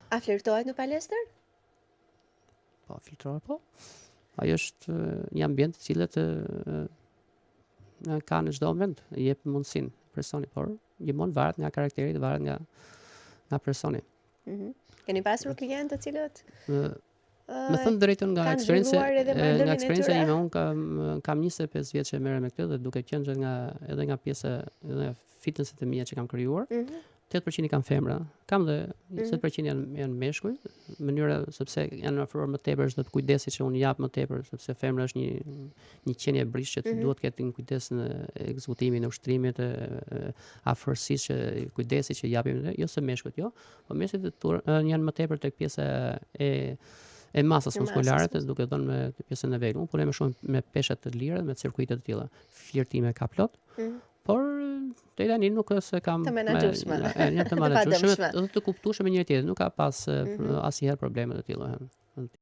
A flirtohet në palestër? Po, filtrohet po. Ajo është një ambient i cilët ka në çdo moment, jep mundësinë personi, por gjithmonë varet nga karakteri, varet nga personi. Keni pasur klientë të cilët Me thënë drejtën nga eksperjenca ime, unë kam 25 vjeç që merrem me këtë dhe duke qenë që edhe nga pjesa edhe fitnesset e mia që kam krijuar, 8% i kanë femra. Kam dhe 20% janë meshkuj, në mënyrë sepse janë ofruar më tepër çdo të kujdesi që unë jap më tepër, sepse femra është një qenie brish që duhet të ketë një kujdes në ekzekutimin e ushtrimit, afërsisë që kujdesi që japim, jo se meshkujt jo, po meshkujt janë më tepër tek pjesa e masës muskulare, duke dhënë me pjesën e vegël. Unë punoj më shumë me peshat të lira, me cirkuite të tilla. Flirtime ka plot. Por deri tani nuk është se kam të menaxhueshme. Janë të menaxhueshme, edhe të kuptueshme me njëri tjetrin, nuk ka pas asnjëherë probleme të tilla.